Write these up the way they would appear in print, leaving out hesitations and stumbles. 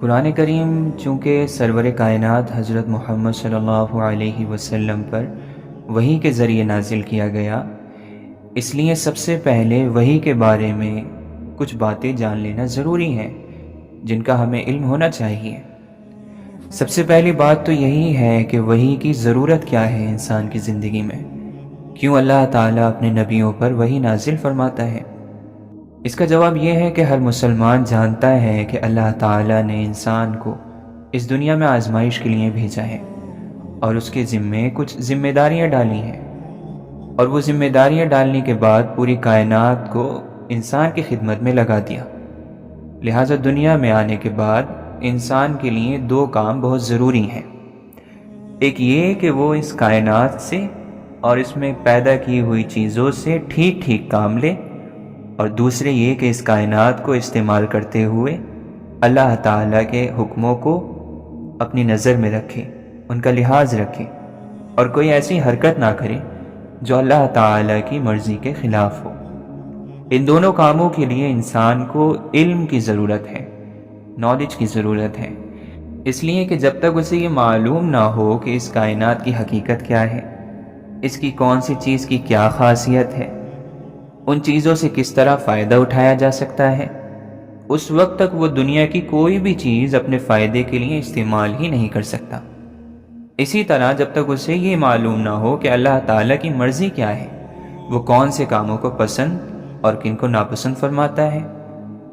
قرآن کریم چونکہ سرور کائنات حضرت محمد صلی اللہ علیہ وسلم پر وحی کے ذریعے نازل کیا گیا، اس لیے سب سے پہلے وحی کے بارے میں کچھ باتیں جان لینا ضروری ہیں جن کا ہمیں علم ہونا چاہیے۔ سب سے پہلی بات تو یہی ہے کہ وحی کی ضرورت کیا ہے انسان کی زندگی میں، کیوں اللہ تعالیٰ اپنے نبیوں پر وحی نازل فرماتا ہے۔ اس کا جواب یہ ہے کہ ہر مسلمان جانتا ہے کہ اللہ تعالیٰ نے انسان کو اس دنیا میں آزمائش کے لیے بھیجا ہے اور اس کے ذمے کچھ ذمہ داریاں ڈالی ہیں، اور وہ ذمہ داریاں ڈالنے کے بعد پوری کائنات کو انسان کی خدمت میں لگا دیا۔ لہٰذا دنیا میں آنے کے بعد انسان کے لیے دو کام بہت ضروری ہیں۔ ایک یہ کہ وہ اس کائنات سے اور اس میں پیدا کی ہوئی چیزوں سے ٹھیک ٹھیک کام لے، اور دوسرے یہ کہ اس کائنات کو استعمال کرتے ہوئے اللہ تعالیٰ کے حکموں کو اپنی نظر میں رکھے، ان کا لحاظ رکھے، اور کوئی ایسی حرکت نہ کرے جو اللہ تعالیٰ کی مرضی کے خلاف ہو۔ ان دونوں کاموں کے لیے انسان کو علم کی ضرورت ہے، نالج کی ضرورت ہے، اس لیے کہ جب تک اسے یہ معلوم نہ ہو کہ اس کائنات کی حقیقت کیا ہے، اس کی کون سی چیز کی کیا خاصیت ہے، ان چیزوں سے کس طرح فائدہ اٹھایا جا سکتا ہے، اس وقت تک وہ دنیا کی کوئی بھی چیز اپنے فائدے کے لیے استعمال ہی نہیں کر سکتا۔ اسی طرح جب تک اسے یہ معلوم نہ ہو کہ اللہ تعالیٰ کی مرضی کیا ہے، وہ کون سے کاموں کو پسند اور کن کو ناپسند فرماتا ہے،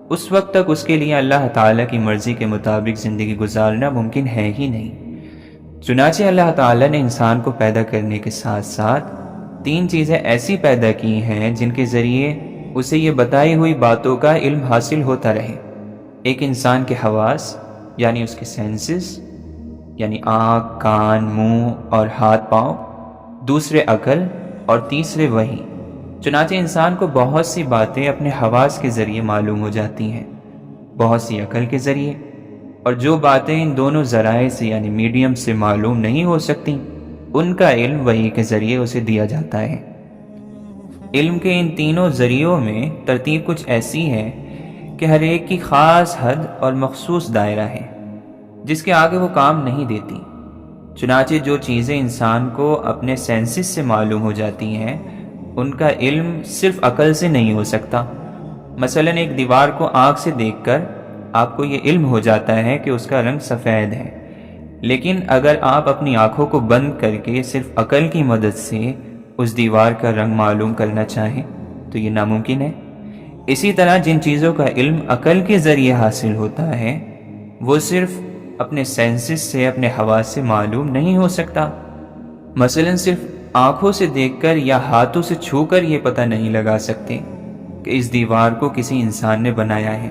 اس وقت تک اس کے لیے اللہ تعالیٰ کی مرضی کے مطابق زندگی گزارنا ممکن ہے ہی نہیں۔ چنانچہ اللہ تعالیٰ نے انسان کو پیدا کرنے کے ساتھ ساتھ تین چیزیں ایسی پیدا کی ہیں جن کے ذریعے اسے یہ بتائی ہوئی باتوں کا علم حاصل ہوتا رہے۔ ایک انسان کے حواس یعنی اس کے سینسز، یعنی آنکھ، کان، منہ اور ہاتھ پاؤں، دوسرے عقل، اور تیسرے وحی۔ چنانچہ انسان کو بہت سی باتیں اپنے حواس کے ذریعے معلوم ہو جاتی ہیں، بہت سی عقل کے ذریعے، اور جو باتیں ان دونوں ذرائع سے یعنی میڈیم سے معلوم نہیں ہو سکتی، ان کا علم وحی کے ذریعے اسے دیا جاتا ہے۔ علم کے ان تینوں ذریعوں میں ترتیب کچھ ایسی ہے کہ ہر ایک کی خاص حد اور مخصوص دائرہ ہے جس کے آگے وہ کام نہیں دیتی۔ چنانچہ جو چیزیں انسان کو اپنے سینسز سے معلوم ہو جاتی ہیں، ان کا علم صرف عقل سے نہیں ہو سکتا۔ مثلا ایک دیوار کو آنکھ سے دیکھ کر آپ کو یہ علم ہو جاتا ہے کہ اس کا رنگ سفید ہے، لیکن اگر آپ اپنی آنکھوں کو بند کر کے صرف عقل کی مدد سے اس دیوار کا رنگ معلوم کرنا چاہیں تو یہ ناممکن ہے۔ اسی طرح جن چیزوں کا علم عقل کے ذریعے حاصل ہوتا ہے وہ صرف اپنے سینسز سے، اپنے حواس سے معلوم نہیں ہو سکتا۔ مثلا صرف آنکھوں سے دیکھ کر یا ہاتھوں سے چھو کر یہ پتہ نہیں لگا سکتے کہ اس دیوار کو کسی انسان نے بنایا ہے،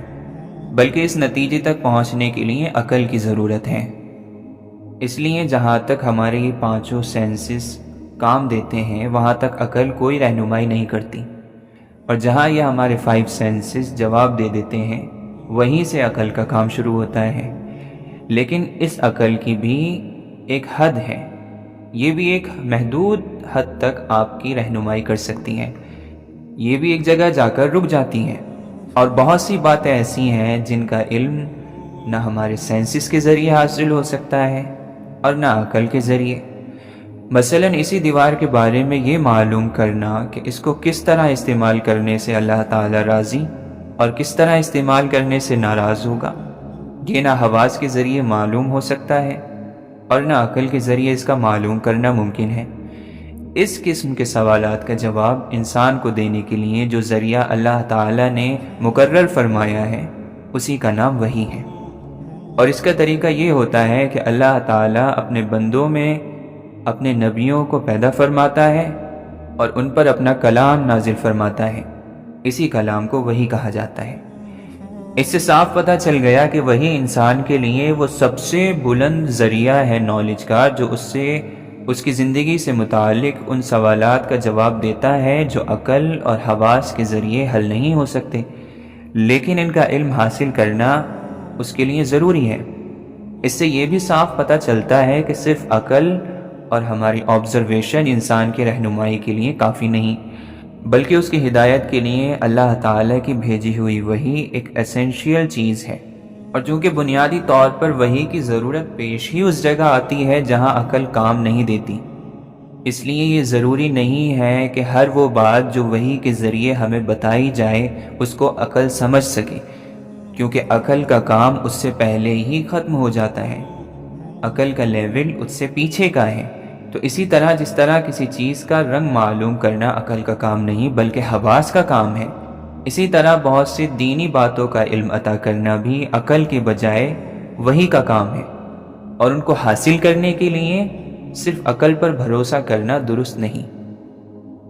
بلکہ اس نتیجے تک پہنچنے کے لیے عقل کی ضرورت ہے۔ اس لیے جہاں تک ہمارے یہ پانچوں سینسز کام دیتے ہیں وہاں تک عقل کوئی رہنمائی نہیں کرتی، اور جہاں یہ ہمارے 5 سینسز جواب دے دیتے ہیں وہیں سے عقل کا کام شروع ہوتا ہے۔ لیکن اس عقل کی بھی ایک حد ہے، یہ بھی ایک محدود حد تک آپ کی رہنمائی کر سکتی ہیں، یہ بھی ایک جگہ جا کر رک جاتی ہیں، اور بہت سی باتیں ایسی ہیں جن کا علم نہ ہمارے سینسز کے ذریعے حاصل ہو سکتا ہے اور نہ عقل کے ذریعے۔ مثلا اسی دیوار کے بارے میں یہ معلوم کرنا کہ اس کو کس طرح استعمال کرنے سے اللہ تعالیٰ راضی اور کس طرح استعمال کرنے سے ناراض ہوگا، یہ نہ حواس کے ذریعے معلوم ہو سکتا ہے اور نہ عقل کے ذریعے اس کا معلوم کرنا ممکن ہے۔ اس قسم کے سوالات کا جواب انسان کو دینے کے لیے جو ذریعہ اللہ تعالیٰ نے مقرر فرمایا ہے اسی کا نام وحی ہے، اور اس کا طریقہ یہ ہوتا ہے کہ اللہ تعالیٰ اپنے بندوں میں اپنے نبیوں کو پیدا فرماتا ہے اور ان پر اپنا کلام نازل فرماتا ہے، اسی کلام کو وحی کہا جاتا ہے۔ اس سے صاف پتہ چل گیا کہ وحی انسان کے لیے وہ سب سے بلند ذریعہ ہے نالج کا، جو اس کی زندگی سے متعلق ان سوالات کا جواب دیتا ہے جو عقل اور حواس کے ذریعے حل نہیں ہو سکتے، لیکن ان کا علم حاصل کرنا اس کے لیے ضروری ہے۔ اس سے یہ بھی صاف پتہ چلتا ہے کہ صرف عقل اور ہماری آبزرویشن انسان کی رہنمائی کے لیے کافی نہیں، بلکہ اس کی ہدایت کے لیے اللہ تعالیٰ کی بھیجی ہوئی وحی ایک ایسنشیل چیز ہے۔ اور چونکہ بنیادی طور پر وحی کی ضرورت پیش ہی اس جگہ آتی ہے جہاں عقل کام نہیں دیتی، اس لیے یہ ضروری نہیں ہے کہ ہر وہ بات جو وحی کے ذریعے ہمیں بتائی جائے اس کو عقل سمجھ سکے، کیونکہ عقل کا کام اس سے پہلے ہی ختم ہو جاتا ہے، عقل کا لیول اس سے پیچھے کا ہے۔ تو اسی طرح جس طرح کسی چیز کا رنگ معلوم کرنا عقل کا کام نہیں بلکہ حواس کا کام ہے، اسی طرح بہت سی دینی باتوں کا علم عطا کرنا بھی عقل کے بجائے وحی کا کام ہے، اور ان کو حاصل کرنے کے لیے صرف عقل پر بھروسہ کرنا درست نہیں۔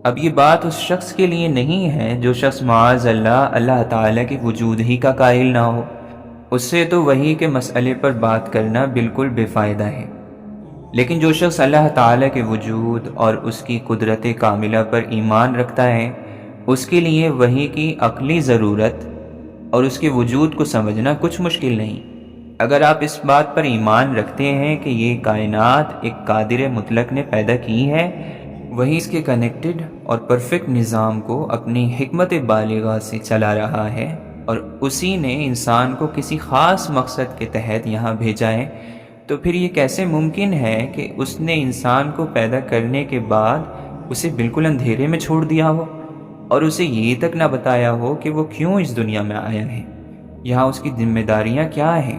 اب یہ بات اس شخص کے لیے نہیں ہے جو شخص معاذ اللہ تعالیٰ کے وجود ہی کا قائل نہ ہو، اس سے تو وحی کے مسئلے پر بات کرنا بالکل بے فائدہ ہے۔ لیکن جو شخص اللہ تعالیٰ کے وجود اور اس کی قدرت کاملہ پر ایمان رکھتا ہے، اس کے لیے وحی کی عقلی ضرورت اور اس کے وجود کو سمجھنا کچھ مشکل نہیں۔ اگر آپ اس بات پر ایمان رکھتے ہیں کہ یہ کائنات ایک قادر مطلق نے پیدا کی ہے، وہی اس کے کنیکٹڈ اور پرفیکٹ نظام کو اپنی حکمت بالغہ سے چلا رہا ہے، اور اسی نے انسان کو کسی خاص مقصد کے تحت یہاں بھیجا ہے، تو پھر یہ کیسے ممکن ہے کہ اس نے انسان کو پیدا کرنے کے بعد اسے بالکل اندھیرے میں چھوڑ دیا ہو اور اسے یہ تک نہ بتایا ہو کہ وہ کیوں اس دنیا میں آیا ہے، یہاں اس کی ذمہ داریاں کیا ہیں،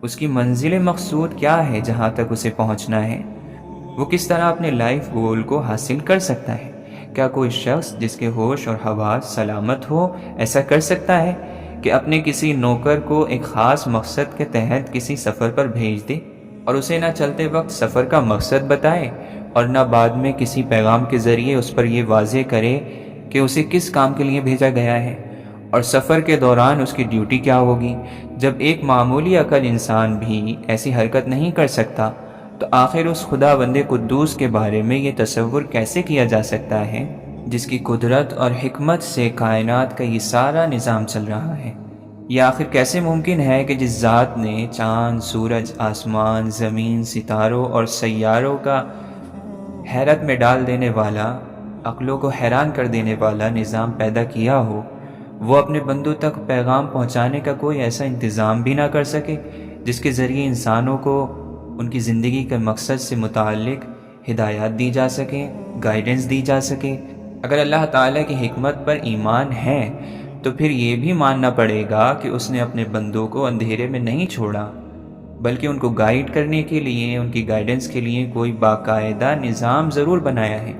اس کی منزل مقصود کیا ہے جہاں تک اسے پہنچنا ہے، وہ کس طرح اپنے لائف گول کو حاصل کر سکتا ہے۔ کیا کوئی شخص جس کے ہوش اور حواس سلامت ہو ایسا کر سکتا ہے کہ اپنے کسی نوکر کو ایک خاص مقصد کے تحت کسی سفر پر بھیج دے اور اسے نہ چلتے وقت سفر کا مقصد بتائے اور نہ بعد میں کسی پیغام کے ذریعے اس پر یہ واضح کرے کہ اسے کس کام کے لیے بھیجا گیا ہے اور سفر کے دوران اس کی ڈیوٹی کیا ہوگی؟ جب ایک معمولی عقل انسان بھی ایسی حرکت نہیں کر سکتا تو آخر اس خدا بند قدوس کے بارے میں یہ تصور کیسے کیا جا سکتا ہے جس کی قدرت اور حکمت سے کائنات کا یہ سارا نظام چل رہا ہے؟ یہ آخر کیسے ممکن ہے کہ جس ذات نے چاند، سورج، آسمان، زمین، ستاروں اور سیاروں کا حیرت میں ڈال دینے والا، عقلوں کو حیران کر دینے والا نظام پیدا کیا ہو، وہ اپنے بندوں تک پیغام پہنچانے کا کوئی ایسا انتظام بھی نہ کر سکے جس کے ذریعے انسانوں کو ان کی زندگی کے مقصد سے متعلق ہدایات دی جا سکے، گائیڈنس دی جا سکے؟ اگر اللہ تعالیٰ کی حکمت پر ایمان ہے تو پھر یہ بھی ماننا پڑے گا کہ اس نے اپنے بندوں کو اندھیرے میں نہیں چھوڑا بلکہ ان کو گائیڈ کرنے کے لیے، ان کی گائیڈنس کے لیے کوئی باقاعدہ نظام ضرور بنایا ہے،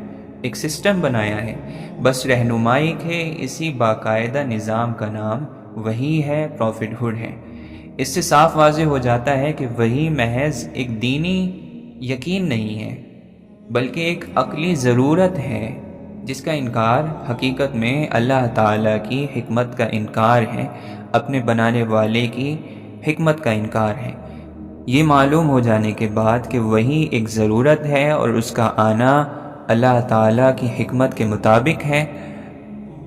ایک سسٹم بنایا ہے، بس رہنمائی کے اسی باقاعدہ نظام کا نام وحی ہے، پروفٹ ہوڈ ہے۔ اس سے صاف واضح ہو جاتا ہے کہ وحی محض ایک دینی یقین نہیں ہے بلکہ ایک عقلی ضرورت ہے جس کا انکار حقیقت میں اللہ تعالیٰ کی حکمت کا انکار ہے، اپنے بنانے والے کی حکمت کا انکار ہے۔ یہ معلوم ہو جانے کے بعد کہ وحی ایک ضرورت ہے اور اس کا آنا اللہ تعالیٰ کی حکمت کے مطابق ہے،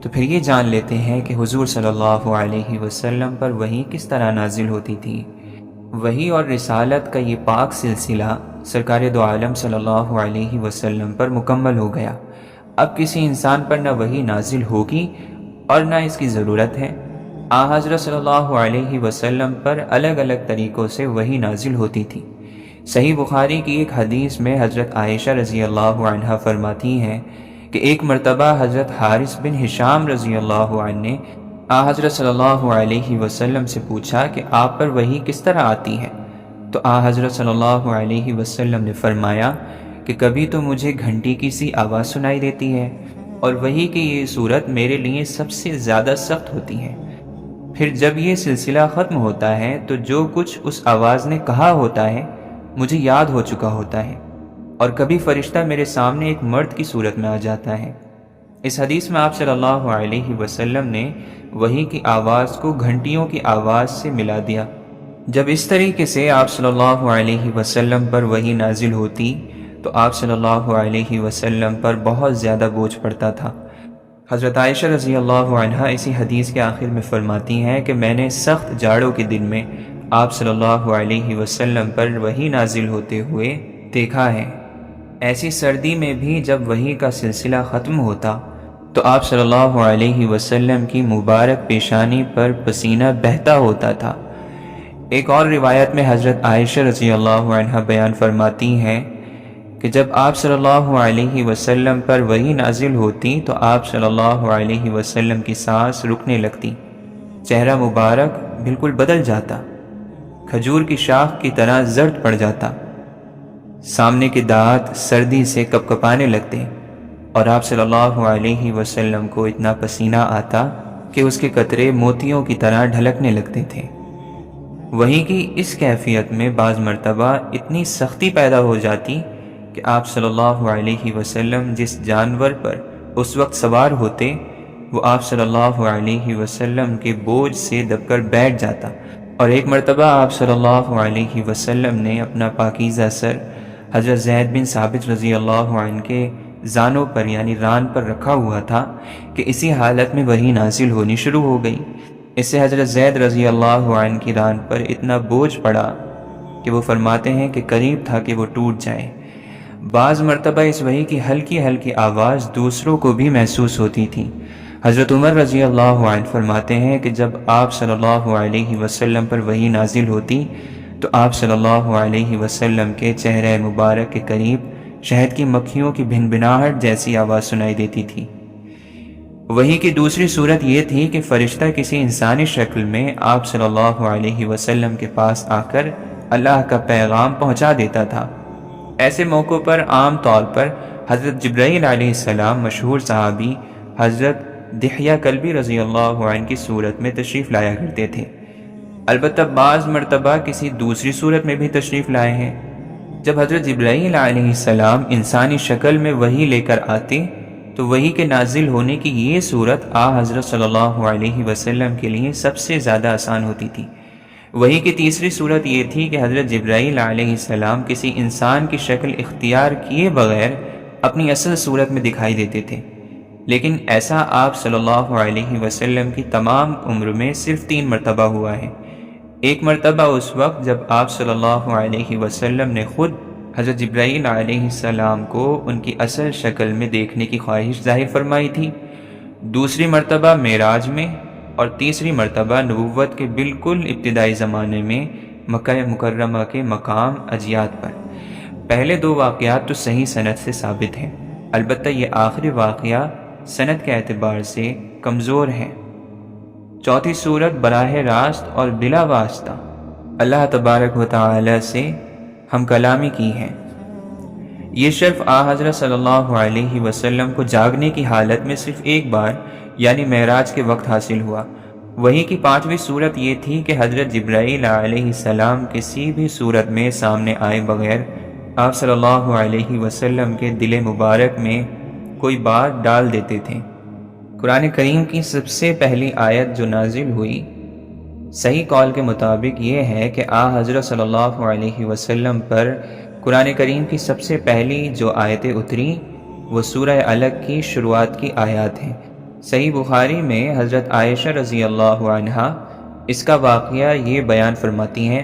تو پھر یہ جان لیتے ہیں کہ حضور صلی اللہ علیہ وسلم پر وحی کس طرح نازل ہوتی تھی۔ وحی اور رسالت کا یہ پاک سلسلہ سرکار دو عالم صلی اللہ علیہ وسلم پر مکمل ہو گیا۔ اب کسی انسان پر نہ وحی نازل ہوگی اور نہ اس کی ضرورت ہے۔ حضرت صلی اللہ علیہ وسلم پر الگ الگ طریقوں سے وحی نازل ہوتی تھی۔ صحیح بخاری کی ایک حدیث میں حضرت عائشہ رضی اللہ عنہا فرماتی ہیں کہ ایک مرتبہ حضرت حارث بن ہشام رضی اللہ عنہ نے حضرت صلی اللہ علیہ وسلم سے پوچھا کہ آپ پر وحی کس طرح آتی ہے؟ تو حضرت صلی اللہ علیہ وسلم نے فرمایا کہ کبھی تو مجھے گھنٹی کی سی آواز سنائی دیتی ہے اور وحی کی یہ صورت میرے لیے سب سے زیادہ سخت ہوتی ہے، پھر جب یہ سلسلہ ختم ہوتا ہے تو جو کچھ اس آواز نے کہا ہوتا ہے مجھے یاد ہو چکا ہوتا ہے، اور کبھی فرشتہ میرے سامنے ایک مرد کی صورت میں آ جاتا ہے۔ اس حدیث میں آپ صلی اللہ علیہ وسلم نے وحی کی آواز کو گھنٹیوں کی آواز سے ملا دیا۔ جب اس طریقے سے آپ صلی اللہ علیہ وسلم پر وحی نازل ہوتی تو آپ صلی اللہ علیہ وسلم پر بہت زیادہ بوجھ پڑتا تھا۔ حضرت عائشہ رضی اللہ عنہا اسی حدیث کے آخر میں فرماتی ہیں کہ میں نے سخت جاڑوں کے دن میں آپ صلی اللہ علیہ وسلم پر وحی نازل ہوتے ہوئے دیکھا ہے۔ ایسی سردی میں بھی جب وحی کا سلسلہ ختم ہوتا تو آپ صلی اللہ علیہ وسلم کی مبارک پیشانی پر پسینہ بہتا ہوتا تھا۔ ایک اور روایت میں حضرت عائشہ رضی اللہ عنہا بیان فرماتی ہیں کہ جب آپ صلی اللہ علیہ وسلم پر وحی نازل ہوتی تو آپ صلی اللہ علیہ وسلم کی سانس رکنے لگتی، چہرہ مبارک بالکل بدل جاتا، کھجور کی شاخ کی طرح زرد پڑ جاتا، سامنے کے دانت سردی سے کپکپانے لگتے، اور آپ صلی اللہ علیہ وسلم کو اتنا پسینہ آتا کہ اس کے قطرے موتیوں کی طرح ڈھلکنے لگتے تھے۔ وحی کی اس کیفیت میں بعض مرتبہ اتنی سختی پیدا ہو جاتی کہ آپ صلی اللہ علیہ وسلم جس جانور پر اس وقت سوار ہوتے وہ آپ صلی اللہ علیہ وسلم کے بوجھ سے دب کر بیٹھ جاتا، اور ایک مرتبہ آپ صلی اللہ علیہ وسلم نے اپنا پاکیزہ سر حضرت زید بن ثابت رضی اللہ عنہ کے زانوں پر یعنی ران پر رکھا ہوا تھا کہ اسی حالت میں وحی نازل ہونی شروع ہو گئی۔ اس سے حضرت زید رضی اللہ عنہ کی ران پر اتنا بوجھ پڑا کہ وہ فرماتے ہیں کہ قریب تھا کہ وہ ٹوٹ جائے۔ بعض مرتبہ اس وحی کی ہلکی ہلکی آواز دوسروں کو بھی محسوس ہوتی تھی۔ حضرت عمر رضی اللہ عنہ فرماتے ہیں کہ جب آپ صلی اللہ علیہ وسلم پر وحی نازل ہوتی تو آپ صلی اللہ علیہ وسلم کے چہرہ مبارک کے قریب شہد کی مکھیوں کی بھنبھناہٹ جیسی آواز سنائی دیتی تھی۔ وحی کی دوسری صورت یہ تھی کہ فرشتہ کسی انسانی شکل میں آپ صلی اللہ علیہ وسلم کے پاس آ کر اللہ کا پیغام پہنچا دیتا تھا۔ ایسے موقعوں پر عام طور پر حضرت جبرائیل علیہ السلام مشہور صحابی حضرت دحیہ کلبی رضی اللہ عنہ کی صورت میں تشریف لایا کرتے تھے، البتہ بعض مرتبہ کسی دوسری صورت میں بھی تشریف لائے ہیں۔ جب حضرت جبرائیل علیہ السلام انسانی شکل میں وحی لے کر آتے تو وحی کے نازل ہونے کی یہ صورت حضرت صلی اللہ علیہ وسلم کے لیے سب سے زیادہ آسان ہوتی تھی۔ وحی کی تیسری صورت یہ تھی کہ حضرت جبرائیل علیہ السلام کسی انسان کی شکل اختیار کیے بغیر اپنی اصل صورت میں دکھائی دیتے تھے، لیکن ایسا آپ صلی اللہ علیہ وسلم کی تمام عمر میں صرف 3 مرتبہ ہوا ہے۔ ایک مرتبہ اس وقت جب آپ صلی اللہ علیہ وسلم نے خود حضرت جبرائیل علیہ السلام کو ان کی اصل شکل میں دیکھنے کی خواہش ظاہر فرمائی تھی، دوسری مرتبہ معراج میں، اور تیسری مرتبہ نبوت کے بالکل ابتدائی زمانے میں مکہ مکرمہ کے مقام اجیاد پر۔ پہلے 2 واقعات تو صحیح سند سے ثابت ہیں، البتہ یہ آخری واقعہ سند کے اعتبار سے کمزور ہے۔ چوتھی صورت براہ راست اور بلا واسطہ اللہ تبارک و تعالی سے ہم کلامی کی ہے۔ یہ شرف حضرت صلی اللہ علیہ وسلم کو جاگنے کی حالت میں صرف ایک بار یعنی معراج کے وقت حاصل ہوا۔ وحی کی 5ویں صورت یہ تھی کہ حضرت جبرائیل علیہ السلام کسی بھی صورت میں سامنے آئے بغیر آپ صلی اللہ علیہ وسلم کے دل مبارک میں کوئی بات ڈال دیتے تھے۔ قرآن کریم کی سب سے پہلی آیت جو نازل ہوئی صحیح قول کے مطابق یہ ہے کہ حضرت صلی اللہ علیہ وسلم پر قرآن کریم کی سب سے پہلی جو آیتیں اتری وہ سورہ علق کی شروعات کی آیات ہیں۔ صحیح بخاری میں حضرت عائشہ رضی اللہ عنہا اس کا واقعہ یہ بیان فرماتی ہیں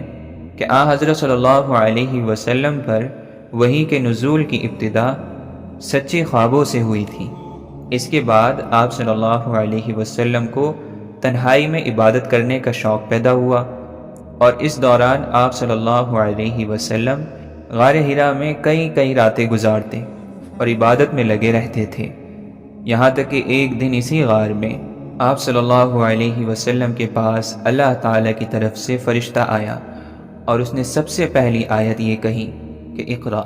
کہ حضرت صلی اللہ علیہ وسلم پر وحی کے نزول کی ابتدا سچے خوابوں سے ہوئی تھی۔ اس کے بعد آپ صلی اللہ علیہ وسلم کو تنہائی میں عبادت کرنے کا شوق پیدا ہوا، اور اس دوران آپ صلی اللہ علیہ وسلم غار حرا میں کئی راتیں گزارتے اور عبادت میں لگے رہتے تھے، یہاں تک کہ ایک دن اسی غار میں آپ صلی اللہ علیہ وسلم کے پاس اللہ تعالیٰ کی طرف سے فرشتہ آیا اور اس نے سب سے پہلی آیت یہ کہی کہ اقرا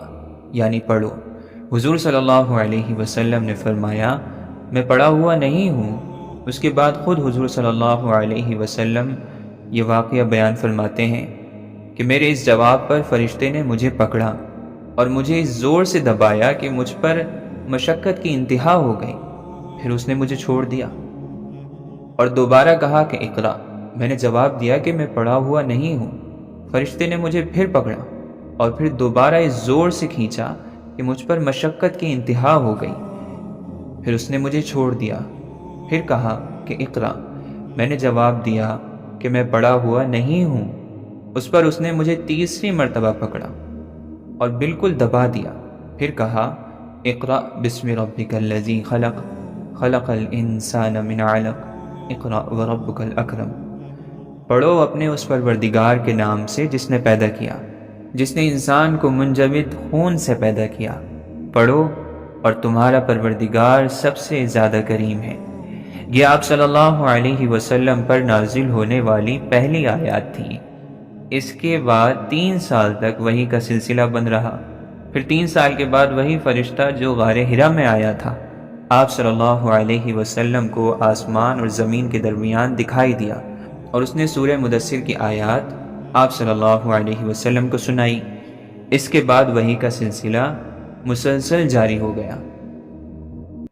یعنی پڑھو۔ حضور صلی اللہ علیہ وسلم نے فرمایا میں پڑھا ہوا نہیں ہوں۔ اس کے بعد خود حضور صلی اللہ علیہ وسلم یہ واقعہ بیان فرماتے ہیں کہ میرے اس جواب پر فرشتے نے مجھے پکڑا اور مجھے اس زور سے دبایا کہ مجھ پر مشقت کی انتہا ہو گئی، پھر اس نے مجھے چھوڑ دیا اور دوبارہ کہا کہ اقرا۔ میں نے جواب دیا کہ میں پڑھا ہوا نہیں ہوں۔ فرشتے نے مجھے پھر پکڑا اور پھر دوبارہ اس زور سے کھینچا کہ مجھ پر مشقت کی انتہا ہو گئی، پھر اس نے مجھے چھوڑ دیا، پھر کہا کہ اقرا۔ میں نے جواب دیا کہ میں پڑھا ہوا نہیں ہوں۔ اس پر اس نے مجھے تیسری مرتبہ پکڑا اور بالکل دبا دیا، پھر کہا اقرا بسم ربک الذی خلق خلق الانسان من علق اقرا وربک الاکرم۔ پڑھو اپنے اس پروردگار کے نام سے جس نے پیدا کیا، جس نے انسان کو منجمد خون سے پیدا کیا۔ پڑھو اور تمہارا پروردگار سب سے زیادہ کریم ہے۔ یہ آپ صلی اللہ علیہ وسلم پر نازل ہونے والی پہلی آیات تھی۔ اس کے بعد 3 سال تک وحی کا سلسلہ بند رہا۔ پھر 3 سال کے بعد وہی فرشتہ جو غار حرا میں آیا تھا آپ صلی اللہ علیہ وسلم کو آسمان اور زمین کے درمیان دکھائی دیا، اور اس نے سورہ مدثر کی آیات آپ صلی اللہ علیہ وسلم کو سنائی۔ اس کے بعد وحی کا سلسلہ مسلسل جاری ہو گیا۔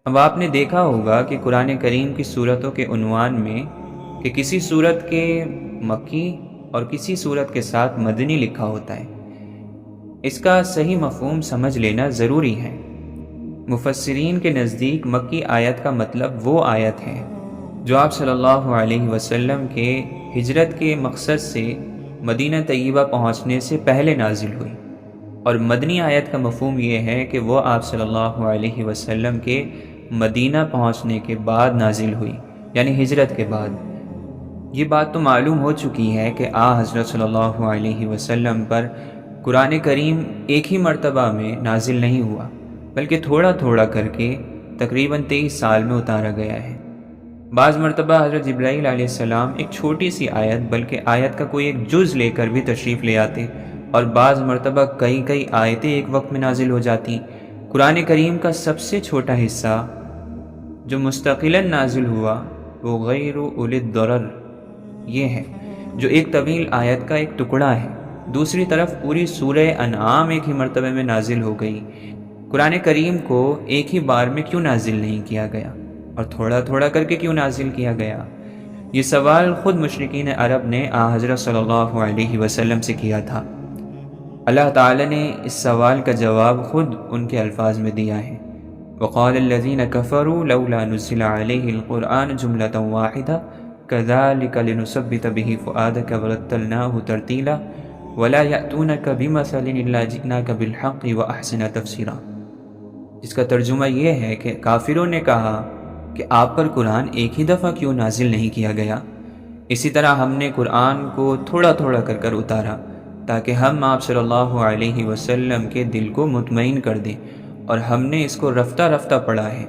اب آپ نے دیکھا ہوگا کہ قرآن کریم کی صورتوں کے عنوان میں کہ کسی صورت کے مکی اور کسی صورت کے ساتھ مدنی لکھا ہوتا ہے۔ اس کا صحیح مفہوم سمجھ لینا ضروری ہے۔ مفسرین کے نزدیک مکی آیت کا مطلب وہ آیت ہے جو آپ صلی اللہ علیہ وسلم کے ہجرت کے مقصد سے مدینہ طیبہ پہنچنے سے پہلے نازل ہوئی، اور مدنی آیت کا مفہوم یہ ہے کہ وہ آپ صلی اللہ علیہ وسلم کے مدینہ پہنچنے کے بعد نازل ہوئی، یعنی ہجرت کے بعد۔ یہ بات تو معلوم ہو چکی ہے کہ حضرت صلی اللہ علیہ وسلم پر قرآن کریم ایک ہی مرتبہ میں نازل نہیں ہوا، بلکہ تھوڑا تھوڑا کر کے تقریباً 23 سال میں اتارا گیا ہے۔ بعض مرتبہ حضرت جبرائیل علیہ السلام ایک چھوٹی سی آیت بلکہ آیت کا کوئی ایک جز لے کر بھی تشریف لے آتے، اور بعض مرتبہ کئی آیتیں ایک وقت میں نازل ہو جاتی۔ قرآن کریم کا سب سے چھوٹا حصہ جو مستقلاً نازل ہوا وہ غیر اولی الضرر یہ ہے، جو ایک طویل آیت کا ایک ٹکڑا ہے۔ دوسری طرف پوری سورہ انعام ایک ہی مرتبہ میں نازل ہو گئی۔ قرآن کریم کو ایک ہی بار میں کیوں نازل نہیں کیا گیا، اور تھوڑا تھوڑا کر کے کیوں نازل کیا گیا؟ یہ سوال خود مشرکین عرب نے حضرت صلی اللہ علیہ وسلم سے کیا تھا۔ اللہ تعالی نے اس سوال کا جواب خود ان کے الفاظ میں دیا ہے۔ وقال الذين كفروا لولا نزل عليه القرآن جملة واحدة كذلك لنثبت به فؤادك ورتلناه ترتيلا ولا يأتونك بمثل إلا جئناك بالحق وأحسن تفسيرا، جس کا ترجمہ یہ ہے کہ کافروں نے کہا کہ آپ پر قرآن ایک ہی دفعہ کیوں نازل نہیں کیا گیا؟ اسی طرح ہم نے قرآن کو تھوڑا تھوڑا کر اتارا تاکہ ہم آپ صلی اللہ علیہ وسلم کے دل کو مطمئن کر دیں، اور ہم نے اس کو رفتہ رفتہ پڑھا ہے،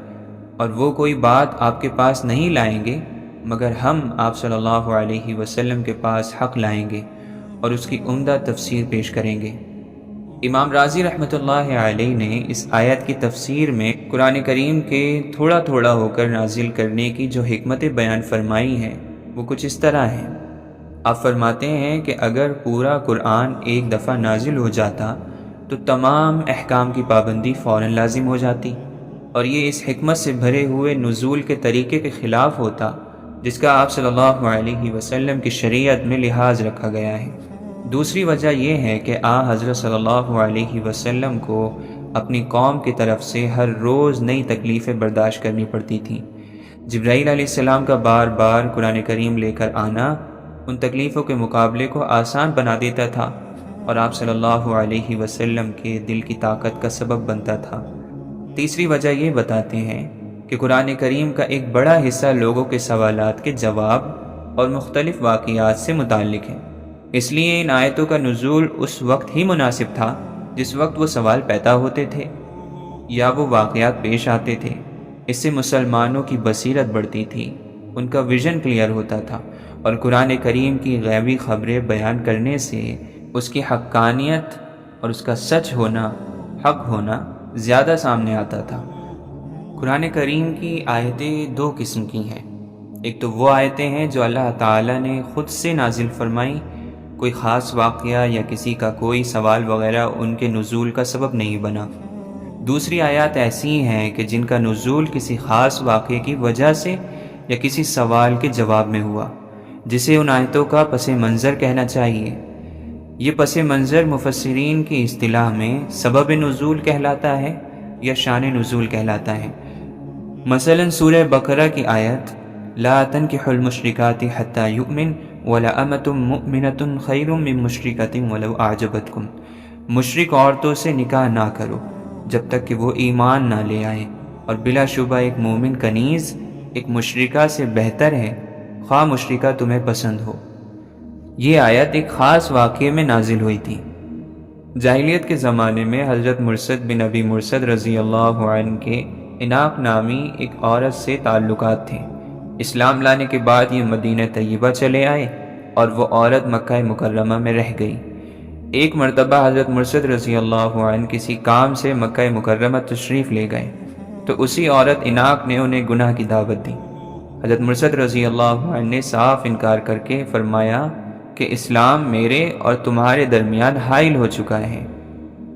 اور وہ کوئی بات آپ کے پاس نہیں لائیں گے مگر ہم آپ صلی اللہ علیہ وسلم کے پاس حق لائیں گے اور اس کی عمدہ تفسیر پیش کریں گے۔ امام رازی رحمۃ اللہ علیہ نے اس آیت کی تفسیر میں قرآن کریم کے تھوڑا تھوڑا ہو کر نازل کرنے کی جو حکمت بیان فرمائی ہیں وہ کچھ اس طرح ہیں۔ آپ فرماتے ہیں کہ اگر پورا قرآن ایک دفعہ نازل ہو جاتا تو تمام احکام کی پابندی فوراً لازم ہو جاتی، اور یہ اس حکمت سے بھرے ہوئے نزول کے طریقے کے خلاف ہوتا جس کا آپ صلی اللہ علیہ وسلم کی شریعت میں لحاظ رکھا گیا ہے۔ دوسری وجہ یہ ہے کہ حضرت صلی اللہ علیہ وسلم کو اپنی قوم کی طرف سے ہر روز نئی تکلیفیں برداشت کرنی پڑتی تھیں۔ جبرائیل علیہ السلام کا بار بار قرآن کریم لے کر آنا ان تکلیفوں کے مقابلے کو آسان بنا دیتا تھا، اور آپ صلی اللہ علیہ وسلم کے دل کی طاقت کا سبب بنتا تھا۔ تیسری وجہ یہ بتاتے ہیں کہ قرآن کریم کا ایک بڑا حصہ لوگوں کے سوالات کے جواب اور مختلف واقعات سے متعلق ہے، اس لیے ان آیتوں کا نزول اس وقت ہی مناسب تھا جس وقت وہ سوال پیدا ہوتے تھے یا وہ واقعات پیش آتے تھے۔ اس سے مسلمانوں کی بصیرت بڑھتی تھی، ان کا ویژن کلیئر ہوتا تھا، اور قرآن کریم کی غیبی خبریں بیان کرنے سے اس کی حقانیت اور اس کا سچ ہونا، حق ہونا زیادہ سامنے آتا تھا۔ قرآن کریم کی آیتیں 2 قسم کی ہیں۔ ایک تو وہ آیتیں ہیں جو اللہ تعالیٰ نے خود سے نازل فرمائیں، کوئی خاص واقعہ یا کسی کا کوئی سوال وغیرہ ان کے نزول کا سبب نہیں بنا۔ دوسری آیات ایسی ہیں کہ جن کا نزول کسی خاص واقعے کی وجہ سے یا کسی سوال کے جواب میں ہوا، جسے ان آیتوں کا پس منظر کہنا چاہیے۔ یہ پس منظر مفسرین کی اصطلاح میں سبب نزول کہلاتا ہے یا شان نزول کہلاتا ہے۔ مثلا سورہ بقرہ کی آیت لا تنکحوا المشرکات حتی یؤمن ولأمۃ مؤمنۃ خیر من مشرکۃ ولو اعجبتکم، مشرک عورتوں سے نکاح نہ کرو جب تک کہ وہ ایمان نہ لے آئیں، اور بلا شبہ ایک مومن کنیز ایک مشرکہ سے بہتر ہے، خواہ مشرکہ تمہیں پسند ہو۔ یہ آیت ایک خاص واقعے میں نازل ہوئی تھی۔ جاہلیت کے زمانے میں حضرت مرثد بن ابی مرثد رضی اللہ عنہ کے عناق نامی ایک عورت سے تعلقات تھے۔ اسلام لانے کے بعد یہ مدینہ طیبہ چلے آئے اور وہ عورت مکہ مکرمہ میں رہ گئی۔ ایک مرتبہ حضرت مرثد رضی اللہ عنہ کسی کام سے مکہ مکرمہ تشریف لے گئے تو اسی عورت عناق نے انہیں گناہ کی دعوت دی۔ حضرت مرثد رضی اللہ عنہ نے صاف انکار کر کے فرمایا کہ اسلام میرے اور تمہارے درمیان حائل ہو چکا ہے،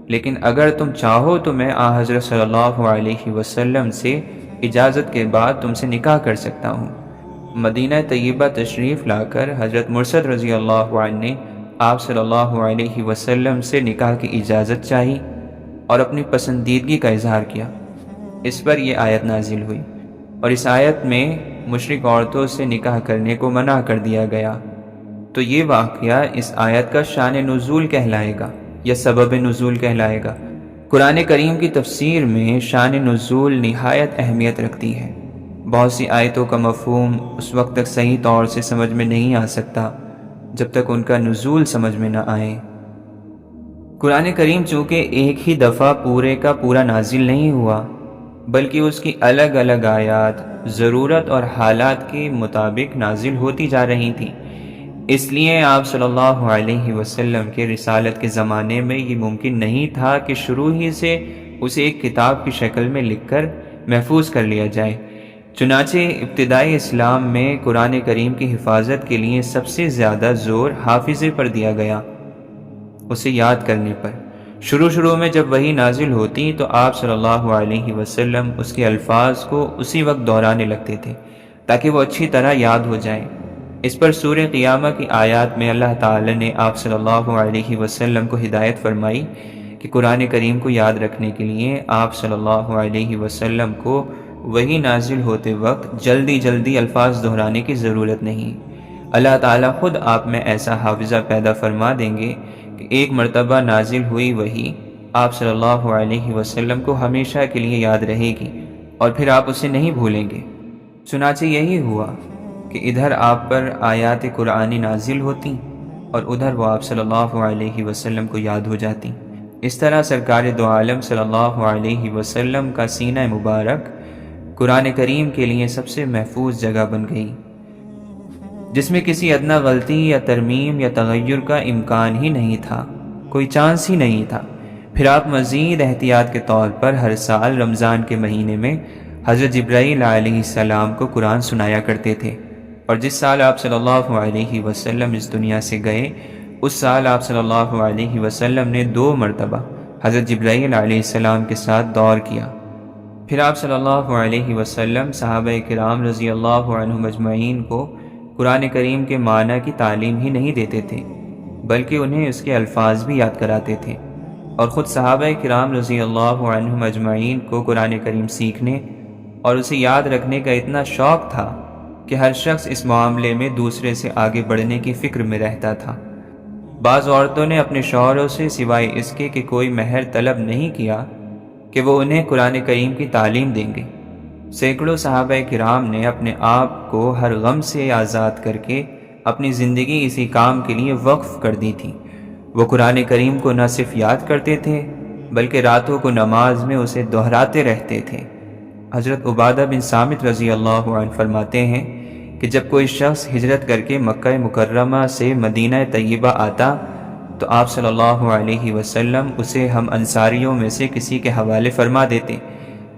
لیکن اگر تم چاہو تو میں حضرت صلی اللہ علیہ وسلم سے اجازت کے بعد تم سے نکاح کر سکتا ہوں۔ مدینہ طیبہ تشریف لا کر حضرت مرثد رضی اللہ عنہ نے آپ صلی اللہ علیہ وسلم سے نکاح کی اجازت چاہی اور اپنی پسندیدگی کا اظہار کیا۔ اس پر یہ آیت نازل ہوئی، اور اس آیت میں مشرک عورتوں سے نکاح کرنے کو منع کر دیا گیا۔ تو یہ واقعہ اس آیت کا شان نزول کہلائے گا یا سبب نزول کہلائے گا۔ قرآن کریم کی تفسیر میں شان نزول نہایت اہمیت رکھتی ہے۔ بہت سی آیتوں کا مفہوم اس وقت تک صحیح طور سے سمجھ میں نہیں آ سکتا جب تک ان کا نزول سمجھ میں نہ آئے۔ قرآن کریم چونکہ ایک ہی دفعہ پورے کا پورا نازل نہیں ہوا، بلکہ اس کی الگ الگ آیات ضرورت اور حالات کے مطابق نازل ہوتی جا رہی تھیں، اس لیے آپ صلی اللہ علیہ وسلم کے رسالت کے زمانے میں یہ ممکن نہیں تھا کہ شروع ہی سے اسے ایک کتاب کی شکل میں لکھ کر محفوظ کر لیا جائے۔ چنانچہ ابتدائی اسلام میں قرآن کریم کی حفاظت کے لیے سب سے زیادہ زور حافظے پر دیا گیا، اسے یاد کرنے پر۔ شروع میں جب وحی نازل ہوتی تو آپ صلی اللہ علیہ وسلم اس کے الفاظ کو اسی وقت دہرانے لگتے تھے تاکہ وہ اچھی طرح یاد ہو جائیں۔ اس پر سورہ قیامہ کی آیات میں اللہ تعالی نے آپ صلی اللہ علیہ وسلم کو ہدایت فرمائی کہ قرآن کریم کو یاد رکھنے کے لیے آپ صلی اللہ علیہ وسلم کو وحی نازل ہوتے وقت جلدی الفاظ دہرانے کی ضرورت نہیں۔ اللہ تعالیٰ خود آپ میں ایسا حافظہ پیدا فرما دیں گے کہ ایک مرتبہ نازل ہوئی وحی آپ صلی اللہ علیہ وسلم کو ہمیشہ کے لیے یاد رہے گی اور پھر آپ اسے نہیں بھولیں گے۔ چنانچہ یہی ہوا کہ ادھر آپ پر آیات قرآنی نازل ہوتی اور ادھر وہ آپ صلی اللہ علیہ وسلم کو یاد ہو جاتی۔ اس طرح سرکار دو عالم صلی اللہ علیہ وسلم کا سینہ مبارک قرآن کریم کے لیے سب سے محفوظ جگہ بن گئی، جس میں کسی ادنی غلطی یا ترمیم یا تغیر کا امکان ہی نہیں تھا، کوئی چانس ہی نہیں تھا۔ پھر آپ مزید احتیاط کے طور پر ہر سال رمضان کے مہینے میں حضرت جبرائیل علیہ السلام کو قرآن سنایا کرتے تھے، اور جس سال آپ صلی اللہ علیہ وسلم اس دنیا سے گئے، اس سال آپ صلی اللہ علیہ وسلم نے 2 مرتبہ حضرت جبرائیل علیہ السلام کے ساتھ دور کیا۔ پھر آپ صلی اللہ علیہ وسلم صحابہ کرام رضی اللہ عنہم اجمعین کو قرآن کریم کے معنی کی تعلیم ہی نہیں دیتے تھے، بلکہ انہیں اس کے الفاظ بھی یاد کراتے تھے، اور خود صحابہ کرام رضی اللہ عنہم اجمعین کو قرآن کریم سیکھنے اور اسے یاد رکھنے کا اتنا شوق تھا کہ ہر شخص اس معاملے میں دوسرے سے آگے بڑھنے کی فکر میں رہتا تھا۔ بعض عورتوں نے اپنے شوہروں سے سوائے اس کے کہ کوئی مہر طلب نہیں کیا کہ وہ انہیں قرآن کریم کی تعلیم دیں گے۔ سینکڑوں صحابہ کرام نے اپنے آپ کو ہر غم سے آزاد کر کے اپنی زندگی اسی کام کے لیے وقف کر دی تھی۔ وہ قرآن کریم کو نہ صرف یاد کرتے تھے بلکہ راتوں کو نماز میں اسے دہراتے رہتے تھے۔ حضرت عبادہ بن صامت رضی اللہ عنہ فرماتے ہیں کہ جب کوئی شخص ہجرت کر کے مکہ مکرمہ سے مدینہ طیبہ آتا تو آپ صلی اللہ علیہ وسلم اسے ہم انصاریوں میں سے کسی کے حوالے فرما دیتے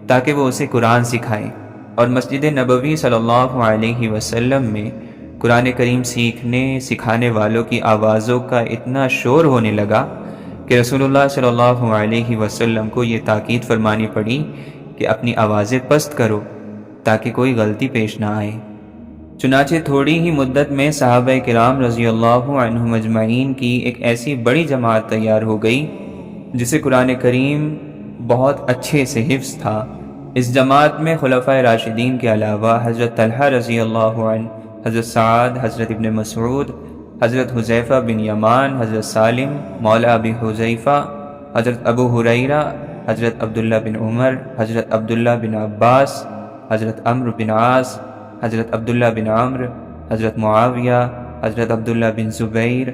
تاکہ وہ اسے قرآن سکھائے، اور مسجد نبوی صلی اللہ علیہ وسلم میں قرآن کریم سیکھنے سکھانے والوں کی آوازوں کا اتنا شور ہونے لگا کہ رسول اللہ صلی اللہ علیہ وسلم کو یہ تاکید فرمانی پڑی کہ اپنی آوازیں پست کرو تاکہ کوئی غلطی پیش نہ آئے۔ چنانچہ تھوڑی ہی مدت میں صحابہ کرام رضی اللہ عنہم اجمعین کی ایک ایسی بڑی جماعت تیار ہو گئی جسے قرآن کریم بہت اچھے سے حفظ تھا۔ اس جماعت میں خلفائے راشدین کے علاوہ حضرت طلحہ رضی اللہ عنہ، حضرت سعد، حضرت ابن مسعود، حضرت حذیفہ بن یمان، حضرت سالم مولا ابی حذیفہ، حضرت ابو ہریرہ، حضرت عبداللہ بن عمر، حضرت عبداللہ بن عباس، حضرت عمرو بن عاص، حضرت عبداللہ بن عمرو، حضرت معاویہ، حضرت عبداللہ بن زبیر،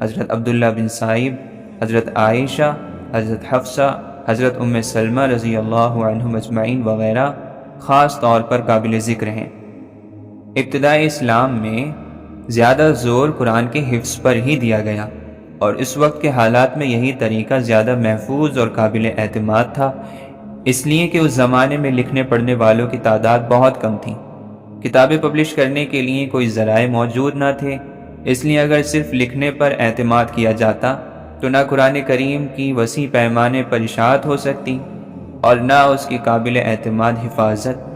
حضرت عبداللہ بن سائب، حضرت عائشہ، حضرت حفصہ، حضرت ام سلمہ رضی اللہ عنہم اجمعین وغیرہ خاص طور پر قابل ذکر ہیں۔ ابتدائی اسلام میں زیادہ زور قرآن کے حفظ پر ہی دیا گیا، اور اس وقت کے حالات میں یہی طریقہ زیادہ محفوظ اور قابل اعتماد تھا، اس لیے کہ اس زمانے میں لکھنے پڑھنے والوں کی تعداد بہت کم تھی۔ کتابیں پبلش کرنے کے لیے کوئی ذرائع موجود نہ تھے، اس لیے اگر صرف لکھنے پر اعتماد کیا جاتا تو نہ قرآن کریم کی وسیع پیمانے پر اشاعت ہو سکتی اور نہ اس کی قابل اعتماد حفاظت۔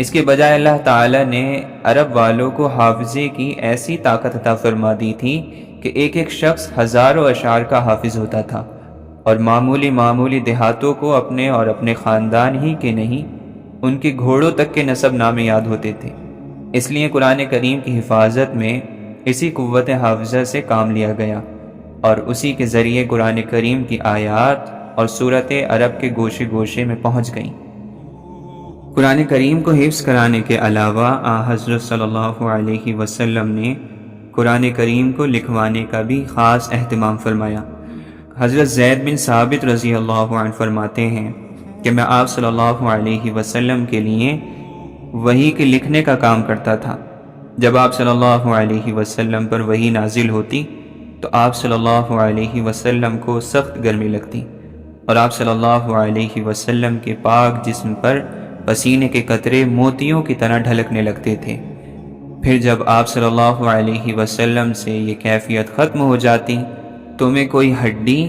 اس کے بجائے اللہ تعالی نے عرب والوں کو حافظے کی ایسی طاقت عطا فرما دی تھی کہ ایک ایک شخص ہزاروں اشعار کا حافظ ہوتا تھا، اور معمولی دیہاتوں کو اپنے اور اپنے خاندان ہی کے نہیں، ان کے گھوڑوں تک کے نسب نامے یاد ہوتے تھے۔ اس لیے قرآن کریم کی حفاظت میں اسی قوت حافظہ سے کام لیا گیا، اور اسی کے ذریعے قرآن کریم کی آیات اور صورتیں عرب کے گوشے گوشے میں پہنچ گئیں۔ قرآن کریم کو حفظ کرانے کے علاوہ حضرت صلی اللہ علیہ وسلم نے قرآن کریم کو لکھوانے کا بھی خاص اہتمام فرمایا۔ حضرت زید بن ثابت رضی اللہ عنہ فرماتے ہیں کہ میں آپ صلی اللہ علیہ وسلم کے لیے وحی کے لکھنے کا کام کرتا تھا۔ جب آپ صلی اللہ علیہ وسلم پر وحی نازل ہوتی تو آپ صلی اللہ علیہ وسلم کو سخت گرمی لگتی، اور آپ صلی اللہ علیہ وسلم کے پاک جسم پر پسینے کے قطرے موتیوں کی طرح ڈھلکنے لگتے تھے۔ پھر جب آپ صلی اللہ علیہ وسلم سے یہ کیفیت ختم ہو جاتی تو میں کوئی ہڈی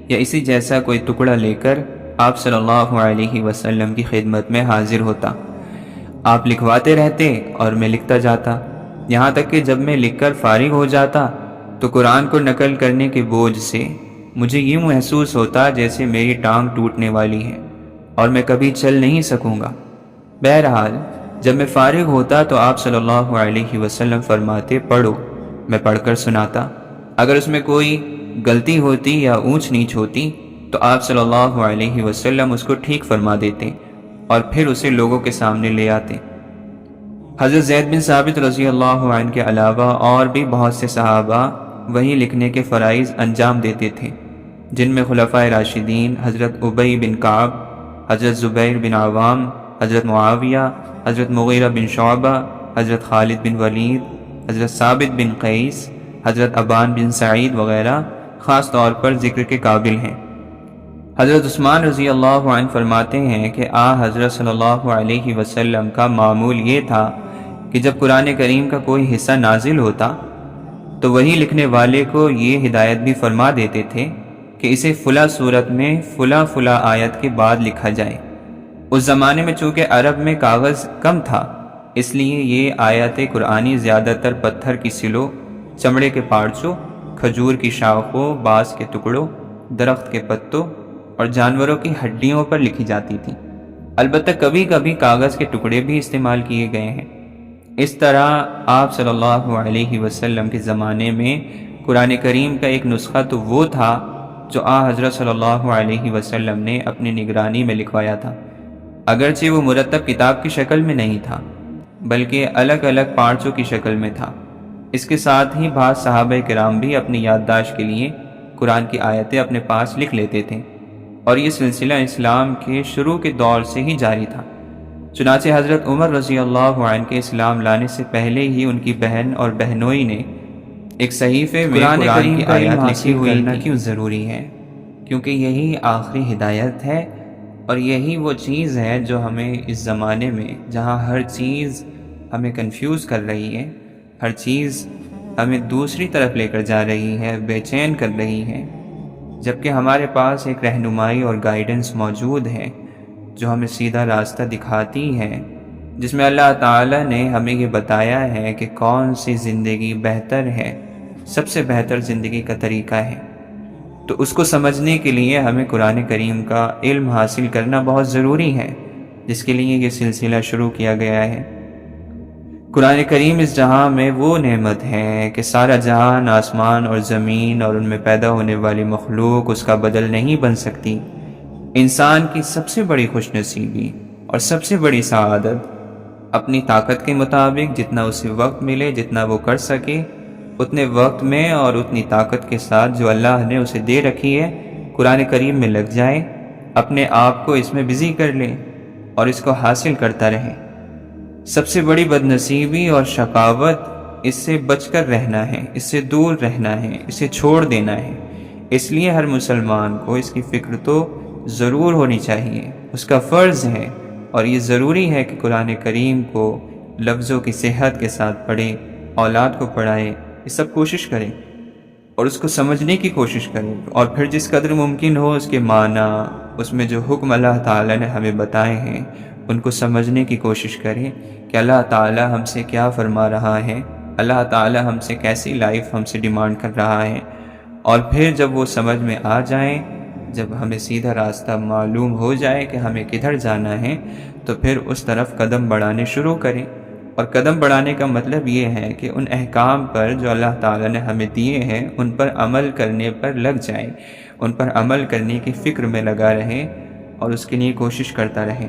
یا اسی جیسا کوئی ٹکڑا لے کر آپ صلی اللہ علیہ وسلم کی خدمت میں حاضر ہوتا۔ آپ لکھواتے رہتے اور میں لکھتا جاتا، یہاں تک کہ جب میں لکھ کر فارغ ہو جاتا تو قرآن کو نقل کرنے کے بوجھ سے مجھے یہ محسوس ہوتا جیسے میری ٹانگ ٹوٹنے والی ہے اور میں کبھی چل نہیں سکوں گا۔ بہرحال جب میں فارغ ہوتا تو آپ صلی اللہ علیہ وسلم فرماتے پڑھو، میں پڑھ کر سناتا۔ اگر اس میں کوئی غلطی ہوتی یا اونچ نیچ ہوتی تو آپ صلی اللہ علیہ وسلم اس کو ٹھیک فرما دیتے اور پھر اسے لوگوں کے سامنے لے آتے۔ حضرت زید بن ثابت رضی اللہ عنہ کے علاوہ اور بھی بہت سے صحابہ وہی لکھنے کے فرائض انجام دیتے تھے، جن میں خلفائے راشدین حضرت ابی بن کعب، حضرت زبیر بن عوام، حضرت معاویہ، حضرت مغیرہ بن شعبہ، حضرت خالد بن ولید، حضرت ثابت بن قیس، حضرت ابان بن سعید وغیرہ خاص طور پر ذکر کے قابل ہیں۔ حضرت عثمان رضی اللہ عنہ فرماتے ہیں کہ حضرت صلی اللہ علیہ وسلم کا معمول یہ تھا کہ جب قرآن کریم کا کوئی حصہ نازل ہوتا تو وہی لکھنے والے کو یہ ہدایت بھی فرما دیتے تھے کہ اسے فلاں صورت میں فلاں آیت کے بعد لکھا جائے۔ اس زمانے میں چونکہ عرب میں کاغذ کم تھا، اس لیے یہ آیات قرآنی زیادہ تر پتھر کی سلوں، چمڑے کے پارچوں، کھجور کی شاخوں، بانس کے ٹکڑوں، درخت کے پتوں اور جانوروں کی ہڈیوں پر لکھی جاتی تھی۔ البتہ کبھی کبھی کاغذ کے ٹکڑے بھی استعمال کیے گئے ہیں۔ اس طرح آپ صلی اللہ علیہ وسلم کے زمانے میں قرآن کریم کا ایک نسخہ تو وہ تھا جو حضرت صلی اللہ علیہ وسلم نے اپنی نگرانی میں لکھوایا تھا، اگرچہ وہ مرتب کتاب کی شکل میں نہیں تھا بلکہ الگ الگ پارچوں کی شکل میں تھا۔ اس کے ساتھ ہی بعض صحابہ کرام بھی اپنی یادداشت کے لیے قرآن کی آیتیں اپنے پاس لکھ لیتے تھے، اور یہ سلسلہ اسلام کے شروع کے دور سے ہی جاری تھا۔ چنانچہ حضرت عمر رضی اللہ عنہ کے اسلام لانے سے پہلے ہی ان کی بہن اور بہنوئی نے ایک صحیفے میں قرآن کی آیات لکھی ہوئی کرنا کیوں ضروری ہے، کیونکہ یہی آخری ہدایت ہے، اور یہی وہ چیز ہے جو ہمیں اس زمانے میں جہاں ہر چیز ہمیں کنفیوز کر رہی ہے، ہر چیز ہمیں دوسری طرف لے کر جا رہی ہے، بے چین کر رہی ہے، جبکہ ہمارے پاس ایک رہنمائی اور گائیڈنس موجود ہے جو ہمیں سیدھا راستہ دکھاتی ہے، جس میں اللہ تعالی نے ہمیں یہ بتایا ہے کہ کون سی زندگی بہتر ہے، سب سے بہتر زندگی کا طریقہ ہے۔ تو اس کو سمجھنے کے لیے ہمیں قرآن کریم کا علم حاصل کرنا بہت ضروری ہے، جس کے لیے یہ سلسلہ شروع کیا گیا ہے۔ قرآن کریم اس جہاں میں وہ نعمت ہے کہ سارا جہان، آسمان اور زمین اور ان میں پیدا ہونے والی مخلوق اس کا بدل نہیں بن سکتی۔ انسان کی سب سے بڑی خوش نصیبی اور سب سے بڑی سعادت اپنی طاقت کے مطابق جتنا اسے وقت ملے، جتنا وہ کر سکے، اتنے وقت میں اور اتنی طاقت کے ساتھ جو اللہ نے اسے دے رکھی ہے قرآن کریم میں لگ جائے، اپنے آپ کو اس میں بزی کر لے اور اس کو حاصل کرتا رہے۔ سب سے بڑی بدنصیبی اور شقاوت اس سے بچ کر رہنا ہے، اس سے دور رہنا ہے، اسے چھوڑ دینا ہے۔ اس لیے ہر مسلمان کو اس کی فکر تو ضرور ہونی چاہیے، اس کا فرض ہے، اور یہ ضروری ہے کہ قرآن کریم کو لفظوں کی صحت کے ساتھ پڑھے، اولاد کو پڑھائے، یہ سب کوشش کریں اور اس کو سمجھنے کی کوشش کریں، اور پھر جس قدر ممکن ہو اس کے معنی، اس میں جو حکم اللہ تعالیٰ نے ہمیں بتائے ہیں ان کو سمجھنے کی کوشش کریں کہ اللہ تعالیٰ ہم سے کیا فرما رہا ہے، اللہ تعالیٰ ہم سے کیسی لائف ہم سے ڈیمانڈ کر رہا ہے، اور پھر جب وہ سمجھ میں آ جائیں، جب ہمیں سیدھا راستہ معلوم ہو جائے کہ ہمیں کدھر جانا ہے، تو پھر اس طرف قدم بڑھانے شروع کریں۔ اور قدم بڑھانے کا مطلب یہ ہے کہ ان احکام پر جو اللہ تعالیٰ نے ہمیں دیے ہیں ان پر عمل کرنے پر لگ جائیں، ان پر عمل کرنے کی فکر میں لگا رہیں اور اس کے لیے کوشش کرتا رہیں،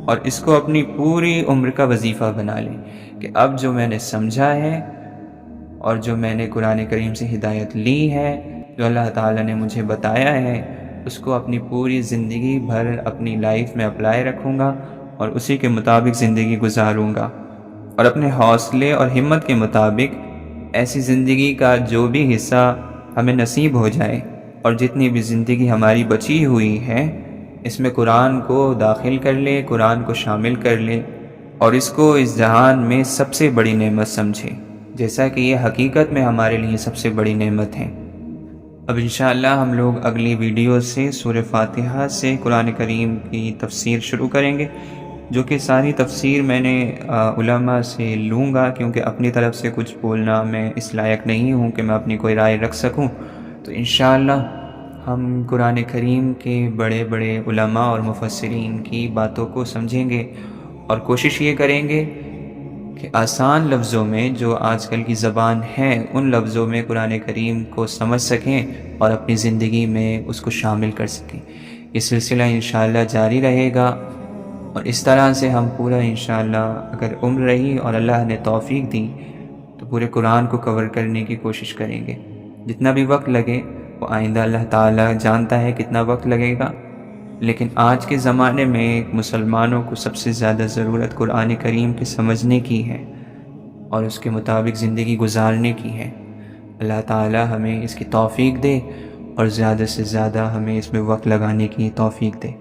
اور اس کو اپنی پوری عمر کا وظیفہ بنا لیں کہ اب جو میں نے سمجھا ہے اور جو میں نے قرآن کریم سے ہدایت لی ہے، جو اللہ تعالیٰ نے مجھے بتایا ہے، اس کو اپنی پوری زندگی بھر اپنی لائف میں اپلائی رکھوں گا اور اسی کے مطابق زندگی گزاروں گا، اور اپنے حوصلے اور ہمت کے مطابق ایسی زندگی کا جو بھی حصہ ہمیں نصیب ہو جائے اور جتنی بھی زندگی ہماری بچی ہوئی ہے اس میں قرآن کو داخل کر لے، قرآن کو شامل کر لے، اور اس کو اس جہان میں سب سے بڑی نعمت سمجھے، جیسا کہ یہ حقیقت میں ہمارے لیے سب سے بڑی نعمت ہے۔ اب انشاءاللہ ہم لوگ اگلی ویڈیو سے سورہ فاتحہ سے قرآن کریم کی تفسیر شروع کریں گے، جو کہ ساری تفسیر میں نے علماء سے لوں گا، کیونکہ اپنی طرف سے کچھ بولنا میں اس لائق نہیں ہوں کہ میں اپنی کوئی رائے رکھ سکوں۔ تو انشاءاللہ ہم قرآن کریم کے بڑے بڑے علماء اور مفسرین کی باتوں کو سمجھیں گے اور کوشش یہ کریں گے کہ آسان لفظوں میں جو آج کل کی زبان ہے ان لفظوں میں قرآن کریم کو سمجھ سکیں اور اپنی زندگی میں اس کو شامل کر سکیں۔ یہ سلسلہ انشاءاللہ جاری رہے گا، اور اس طرح سے ہم پورا انشاءاللہ اگر عمر رہی اور اللہ نے توفیق دی تو پورے قرآن کو کور کرنے کی کوشش کریں گے۔ جتنا بھی وقت لگے وہ آئندہ اللہ تعالیٰ جانتا ہے کتنا وقت لگے گا، لیکن آج کے زمانے میں مسلمانوں کو سب سے زیادہ ضرورت قرآن کریم کے سمجھنے کی ہے اور اس کے مطابق زندگی گزارنے کی ہے۔ اللہ تعالیٰ ہمیں اس کی توفیق دے اور زیادہ سے زیادہ ہمیں اس میں وقت لگانے کی توفیق دے۔